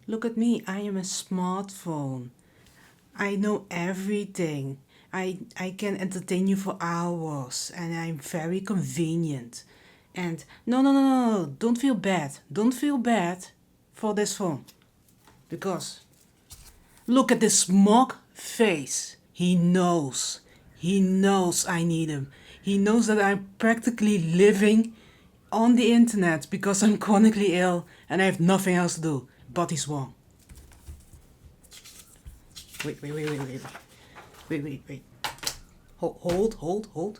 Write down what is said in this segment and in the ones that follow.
Look at me, I am a smartphone. I know everything. I can entertain you for hours and I'm very convenient. And no, don't feel bad. Don't feel bad for this phone. Because look at this smug face. He knows. He knows I need him. He knows that I'm practically living on the internet because I'm chronically ill and I have nothing else to do. But he's wrong. Wait. Hold.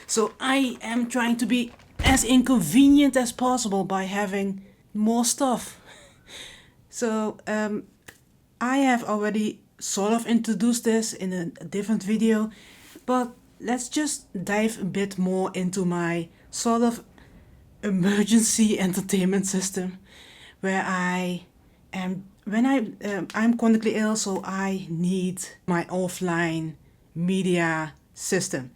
So I am trying to be as inconvenient as possible by having more stuff. So I have already sort of introduced this in a different video, but let's just dive a bit more into my sort of emergency entertainment system where I am when I'm chronically ill, so I need my offline media system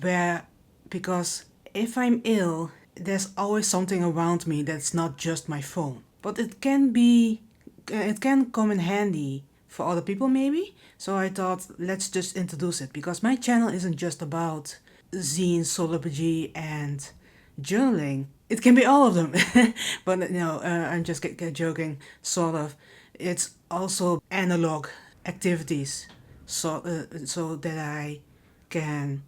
where because if I'm ill there's always something around me that's not just my phone, but it can come in handy for other people maybe. So I thought let's just introduce it because my channel isn't just about zine, solarpg and journaling. It can be all of them. But no, I'm just joking, sort of. It's also analog activities so that I can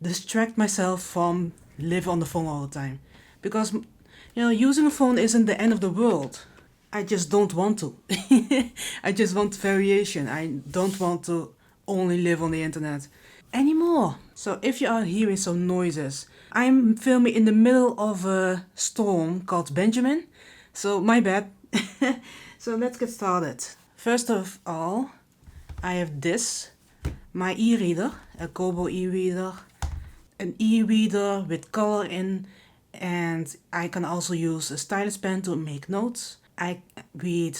distract myself from live on the phone all the time. Because using a phone isn't the end of the world. I just don't want to. I just want variation. I don't want to only live on the internet anymore. So if you are hearing some noises, I'm filming in the middle of a storm called Benjamin. So my bad. So let's get started. First of all, I have this, my e-reader, a Kobo e-reader, an e-reader with color in, and I can also use a stylus pen to make notes. I read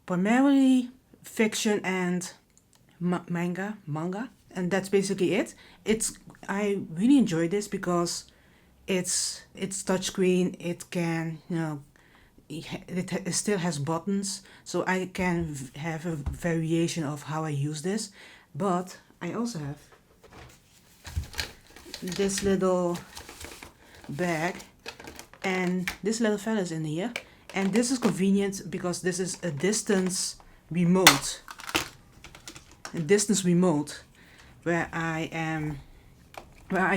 primarily fiction and manga, and that's basically it. I really enjoy this because it's touchscreen. It can it still has buttons, so I can have a variation of how I use this. But I also have this little bag, and this little fella's in here. And this is convenient because this is a distance remote. Where I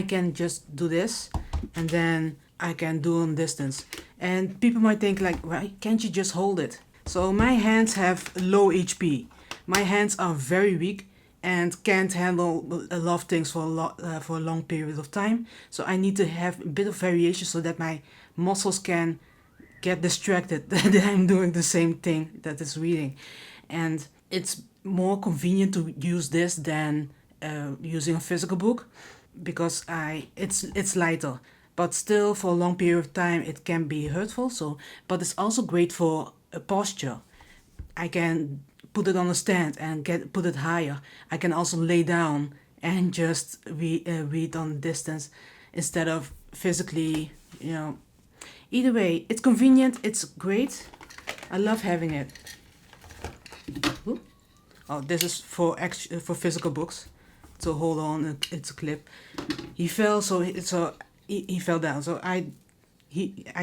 can just do this and then I can do on distance. And people might think like, why can't you just hold it? So my hands have low HP. My hands are very weak and can't handle a lot of things for a long period of time. So I need to have a bit of variation so that my muscles can get distracted that I'm doing the same thing that is reading. And it's more convenient to use this than using a physical book because it's lighter, but still for a long period of time it can be hurtful. So but it's also great for a posture. I can put it on a stand and put it higher. I can also lay down and just read on distance instead of physically. Either way, it's convenient, it's great. I love having it. Ooh. Oh, this is for physical books. So hold on, it's a clip. He fell, he fell down. So I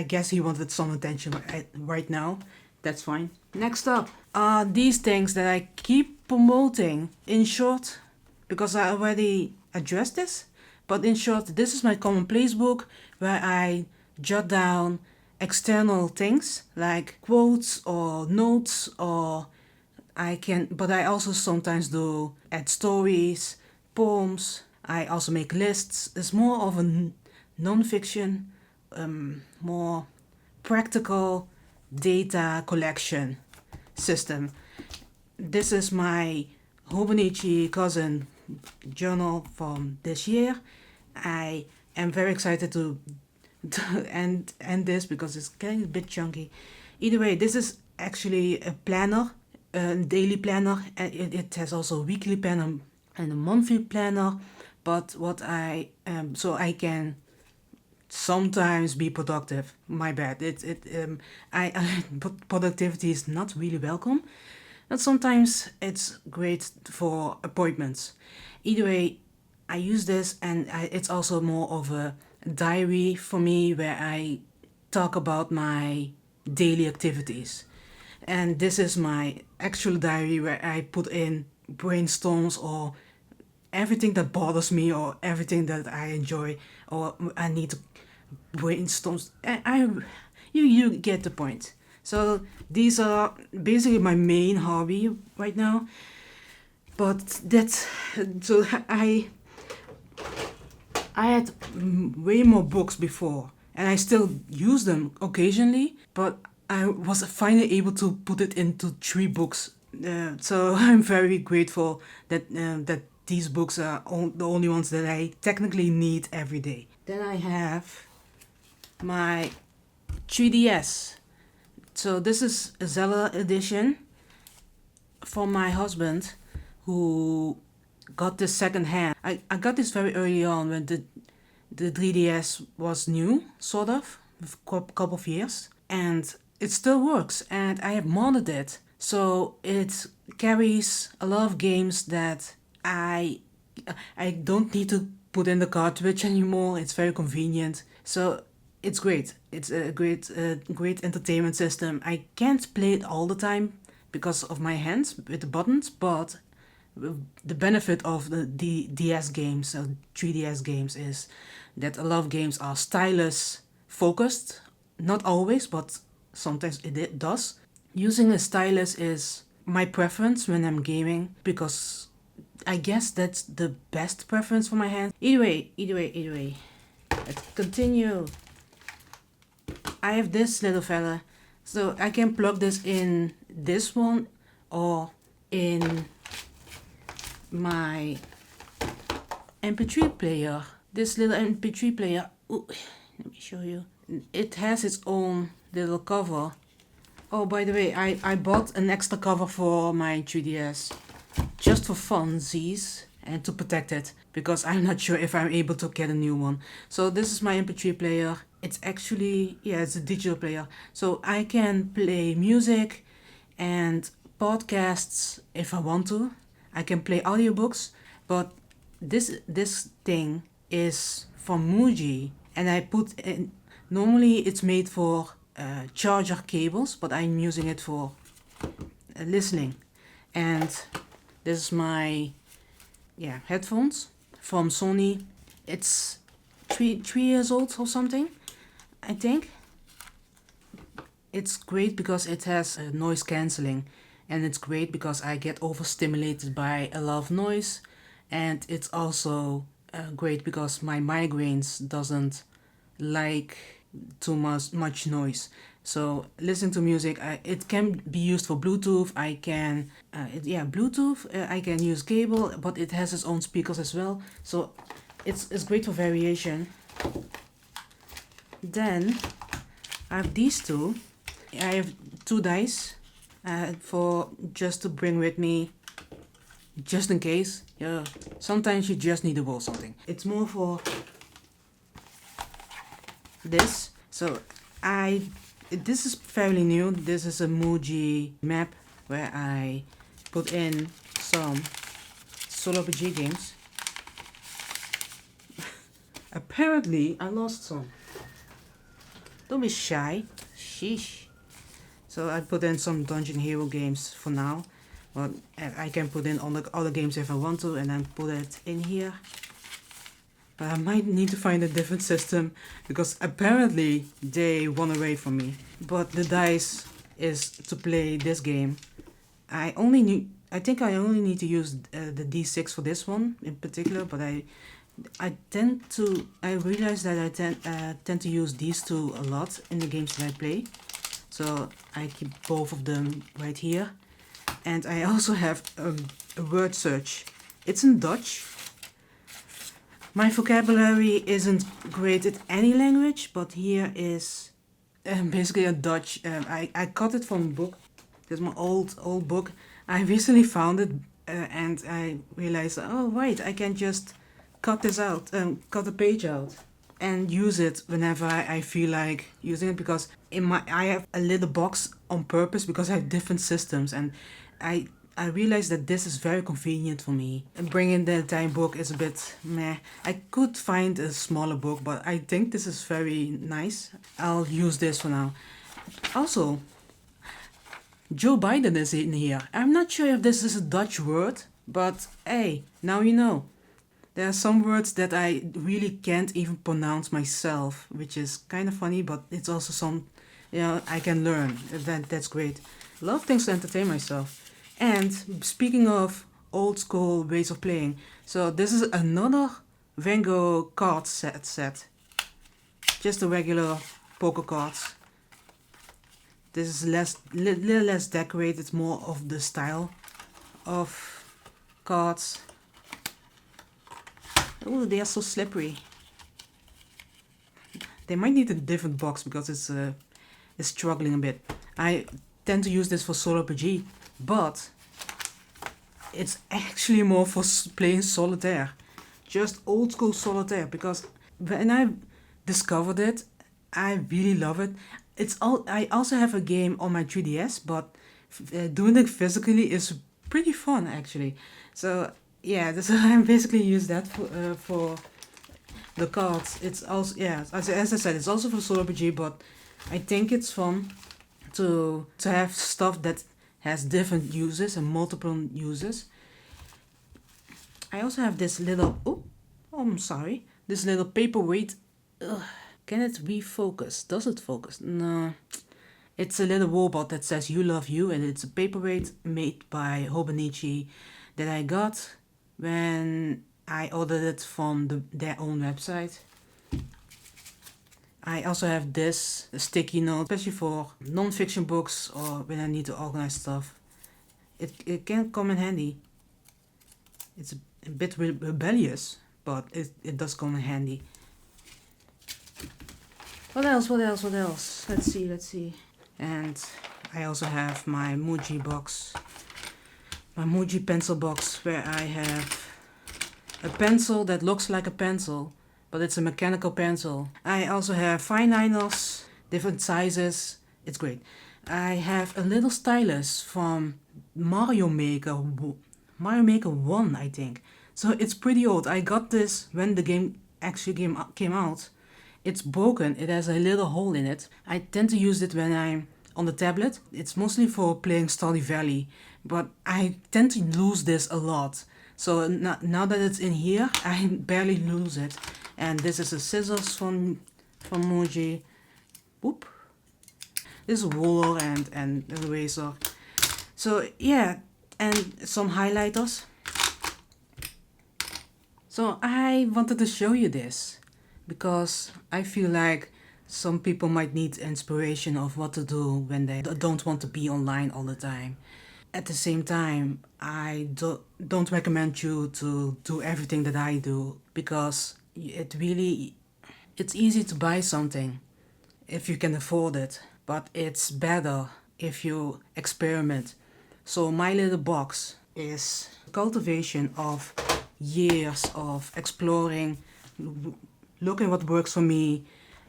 guess he wanted some attention right now. That's fine. Next up are these things that I keep promoting. In short, because I already addressed this, but in short, this is my commonplace book where I jot down external things like quotes or notes, but I also sometimes add stories, poems. I also make lists. It's more of a non-fiction, more practical data collection system. This is my Hobonichi cousin journal from this year. I am very excited to end this because it's getting a bit chunky. Either way, this is actually a planner, a daily planner, and it has also a weekly planner and a monthly planner. But what so I can sometimes be productive. My bad. Productivity is not really welcome, and sometimes it's great for appointments. Either way, I use this, and it's also more of a diary for me where I talk about my daily activities. And this is my actual diary where I put in brainstorms or everything that bothers me or everything that I enjoy or I need to brainstorm. You get the point. So these are basically my main hobby right now. But that's so I had way more books before, and I still use them occasionally. But I was finally able to put it into 3 books. So I'm very grateful that these books are the only ones that I technically need every day. Then I have my 3DS. So this is a Zelda edition from my husband, who got this second hand. I got this very early on when the 3DS was new, sort of, with a couple of years. And it still works, and I have modded it. So it carries a lot of games that I don't need to put in the cartridge anymore. It's very convenient. So it's great. It's a great entertainment system. I can't play it all the time because of my hands with the buttons, but the benefit of the DS games, 3DS games, is that a lot of games are stylus focused. Not always, but sometimes it does. Using a stylus is my preference when I'm gaming because I guess that's the best preference for my hands. Either way. Let's continue. I have this little fella, so I can plug this in this one or in my MP3 player. This little MP3 player, ooh, let me show you. It has its own little cover. Oh, by the way, I bought an extra cover for my 3DS just for funsies and to protect it because I'm not sure if I'm able to get a new one. So this is my MP3 player. It's actually, it's a digital player. So I can play music and podcasts if I want to. I can play audiobooks, but this thing is from Muji, and I put in. Normally, it's made for charger cables, but I'm using it for listening. And this is my headphones from Sony. It's 3 years old or something, I think. It's great because it has noise cancelling, and it's great because I get overstimulated by a lot of noise, and it's also great because my migraines doesn't like too much noise. So listening to music, it can be used for Bluetooth. I can Bluetooth. I can use cable, but it has its own speakers as well. So it's great for variation. Then I have these two. I have 2 dice for just to bring with me, just in case. Yeah, sometimes you just need to roll something. It's more for this. So this is fairly new. This is a Muji map where I put in some solo RPG games. Apparently I lost some. Don't be shy. Sheesh. So I put in some Dungeon Hero games for now. But I can put in other games if I want to, and then put it in here. But I might need to find a different system because apparently they run away from me. But the dice is to play this game. I think I only need to use the D6 for this one in particular, but I realize that I tend to use these two a lot in the games that I play. So I keep both of them right here. And I also have a word search. It's in Dutch. My vocabulary isn't great at any language, but here is basically a Dutch. I got it from a book. This is my old book. I recently found it and I realized, oh right, I can just cut this out, cut the page out, and use it whenever I feel like using it, because I have a little box on purpose because I have different systems, and I I realized that this is very convenient for me. And bringing the entire book is a bit meh. I could find a smaller book, but I think this is very nice. I'll use this for now. Also, Joe Biden is in here. I'm not sure if this is a Dutch word, but hey, now you know. There are some words that I really can't even pronounce myself, which is kind of funny, but it's also some, I can learn. That's great. A lot of things to entertain myself. And speaking of old school ways of playing, so this is another Van Gogh card set. Just the regular poker cards. This is little less decorated, more of the style of cards. Oh, they are so slippery. They might need a different box because it's struggling a bit. I tend to use this for solo RPG, but it's actually more for playing solitaire. Just old school solitaire, because when I discovered it, I really love it. I also have a game on my 3DS, but doing it physically is pretty fun actually. So yeah, I basically use that for the cards. It's also, yeah, as I said, it's also for solo RPG, but I think it's fun to have stuff that has different uses and multiple uses. I also have this little, I'm sorry, this little paperweight. Can it refocus? Does it focus? No. It's a little robot that says "You love you," and it's a paperweight made by Hobonichi that I got when I ordered it from their own website. I also have this sticky note, especially for non-fiction books or when I need to organize stuff. It can come in handy. It's a bit rebellious, but it does come in handy. What else? Let's see. And I also have my Muji box. My Muji pencil box, where I have a pencil that looks like a pencil, but it's a mechanical pencil. I also have fine liners, different sizes. It's great. I have a little stylus from Mario Maker 1, I think. So it's pretty old. I got this when the game actually came out. It's broken. It has a little hole in it. I tend to use it when I'm on the tablet. It's mostly for playing Stardew Valley, but I tend to lose this a lot. So now that it's in here, I barely lose it. And this is a scissors from Muji. Whoop. This is a ruler and an eraser. So yeah, and some highlighters. So I wanted to show you this because I feel like some people might need inspiration of what to do when they don't want to be online all the time. At the same time, I don't recommend you to do everything that I do, because it's easy to buy something if you can afford it, but it's better if you experiment. So my little box is cultivation of years of exploring, looking what works for me,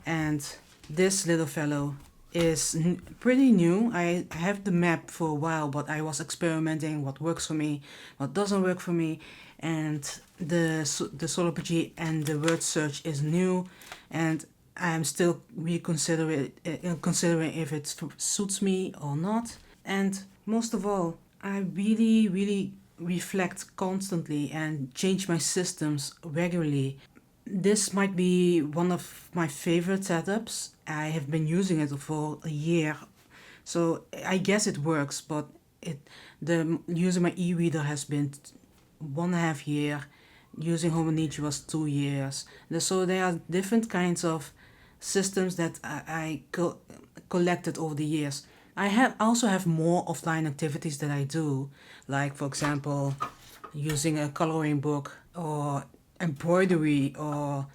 and this little fellow is pretty new. I have the map for a while, but I was experimenting what works for me, what doesn't work for me, and the solo RPG and the word search is new, and I'm still considering if it suits me or not. And most of all, I really reflect constantly and change my systems regularly. This might be one of my favorite setups. I have been using it for a year, so I guess it works, but using my e-reader has been 1.5 years. Using Hobonichi was 2 years. So there are different kinds of systems that I collected over the years. I also have more offline activities that I do, like for example, using a coloring book or embroidery or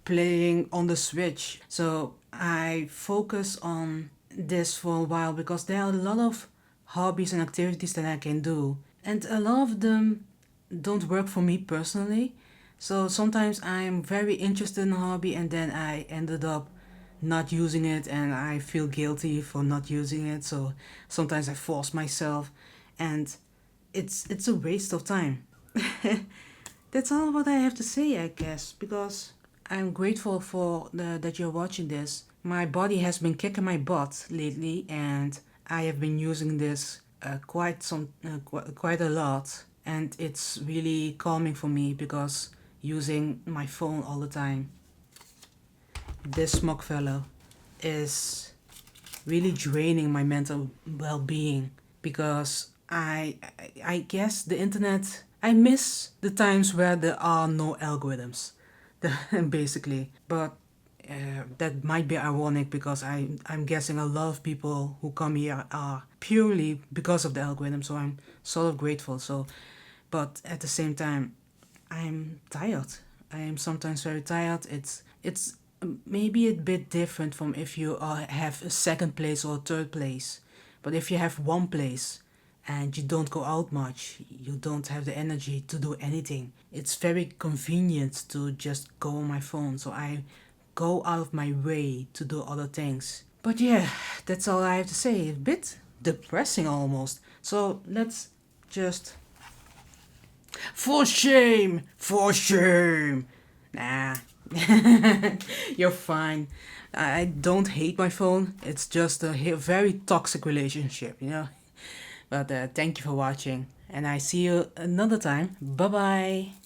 playing on the Switch. So I focus on this for a while because there are a lot of hobbies and activities that I can do, and a lot of them don't work for me personally. So sometimes I'm very interested in a hobby and then I ended up not using it and I feel guilty for not using it. So sometimes I force myself and it's a waste of time. That's all what I have to say, I guess, because I'm grateful for that you're watching this. My body has been kicking my butt lately, and I have been using this quite a lot, and it's really calming for me because using my phone all the time, this smug fellow, is really draining my mental well-being because I guess the internet, I miss the times where there are no algorithms basically, but that might be ironic because I'm guessing a lot of people who come here are purely because of the algorithm, so I'm sort of grateful. So but at the same time I'm tired. I am sometimes very tired. It's maybe a bit different from if you have a second place or a third place. But if you have one place and you don't go out much, you don't have the energy to do anything. It's very convenient to just go on my phone. So I go out of my way to do other things. But yeah, that's all I have to say. A bit depressing almost. So let's just for shame! For shame! Nah. You're fine. I don't hate my phone. It's just a very toxic relationship, you know? But thank you for watching. And I see you another time. Bye bye.